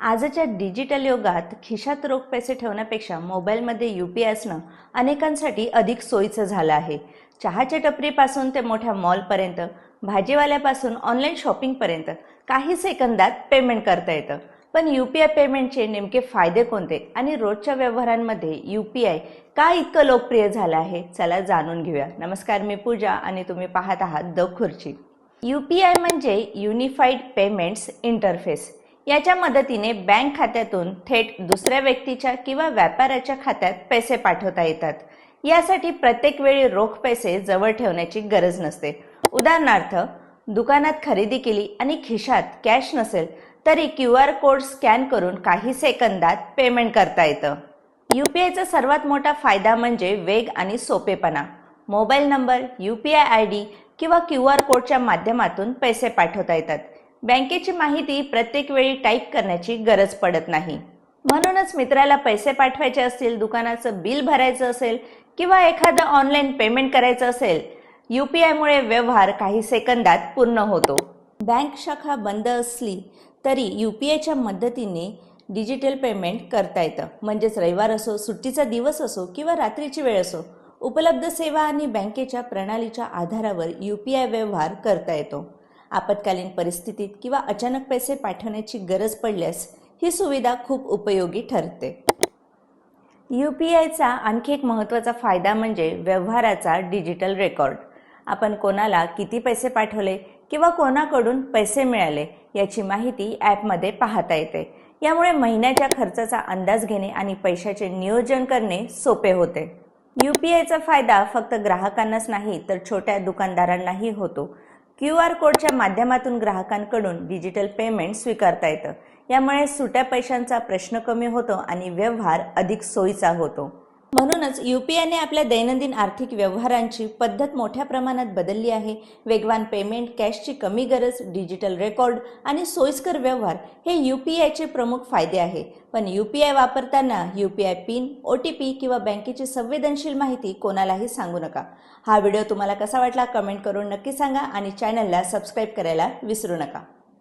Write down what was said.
आजच्या डिजिटल युगात खिशात रोख पैसे ठेवण्यापेक्षा मोबाईलमध्ये UPI असणं अनेकांसाठी अधिक सोयीचं झालं आहे। चहाच्या टपरीपासून ते मोठ्या मॉलपर्यंत, भाजीवाल्यापासून ऑनलाईन शॉपिंगपर्यंत काही सेकंदात पेमेंट करता येतं। पण UPI पेमेंटचे नेमके फायदे कोणते आणि रोजच्या व्यवहारांमध्ये UPI का इतकं लोकप्रिय झालं आहे? चला जाणून घेऊया। नमस्कार, मी पूजा आणि तुम्ही पाहत आहात द खुर्ची। UPI म्हणजे युनिफाईड पेमेंट्स इंटरफेस। याच्या मदतीने बँक खात्यातून थेट दुसऱ्या व्यक्तीच्या किंवा व्यापाऱ्याच्या खात्यात पैसे पाठवता येतात। यासाठी प्रत्येक वेळी रोख पैसे जवळ ठेवण्याची गरज नसते। उदाहरणार्थ, दुकानात खरेदी केली आणि खिशात कॅश नसेल तरी QR कोड स्कॅन करून काही सेकंदात पेमेंट करता येतं। UPIचा सर्वात मोठा फायदा म्हणजे वेग आणि सोपेपणा। मोबाईल नंबर, UPI ID किंवा QR कोडच्या माध्यमातून पैसे पाठवता येतात। बँकेची माहिती प्रत्येक वेळी टाईप करण्याची गरज पडत नाही। म्हणूनच मित्राला पैसे पाठवायचे असतील, दुकानाचं बिल भरायचं असेल किंवा एखादं ऑनलाईन पेमेंट करायचं असेल, UPI मुळे व्यवहार काही सेकंदात पूर्ण होतो। बँक शाखा बंद असली तरी UPIच्या मदतीने डिजिटल पेमेंट करता येतं। म्हणजेच रविवार असो, सुट्टीचा दिवस असो किंवा रात्रीची वेळ असो, उपलब्ध सेवा आणि बँकेच्या प्रणालीच्या आधारावर UPI व्यवहार करता येतो। आपत्कालीन परिस्थितीत किंवा अचानक पैसे पाठवण्याची गरज पडल्यास ही सुविधा खूप उपयोगी ठरते। UPIचा आणखी एक महत्त्वाचा फायदा म्हणजे व्यवहाराचा डिजिटल रेकॉर्ड। आपण कोणाला किती पैसे पाठवले किंवा कोणाकडून पैसे मिळाले याची माहिती ॲपमध्ये पाहता येते। यामुळे महिन्याच्या खर्चाचा अंदाज घेणे आणि पैशाचे नियोजन करणे सोपे होते। UPIचा फायदा फक्त ग्राहकांनाच नाही तर छोट्या दुकानदारांनाही होतो। QR कोडच्या माध्यमातून ग्राहकांकडून डिजिटल पेमेंट स्वीकारता येतं। यामुळे सुट्या पैशांचा प्रश्न कमी होतो आणि व्यवहार अधिक सोयीचा होतो। म्हणूनच UPIने आपल्या दैनंदिन आर्थिक व्यवहारांची पद्धत मोठ्या प्रमाणात बदलली आहे। वेगवान पेमेंट, कॅशची कमी गरज, डिजिटल रेकॉर्ड आणि सोयीस्कर व्यवहार हे UPIचे प्रमुख फायदे आहे। पण UPI वापरताना UPI पिन, OTP किंवा बँकेची संवेदनशील माहिती कोणालाही सांगू नका। हा व्हिडिओ तुम्हाला कसा वाटला कमेंट करून नक्की सांगा आणि चॅनलला सबस्क्राईब करायला विसरू नका।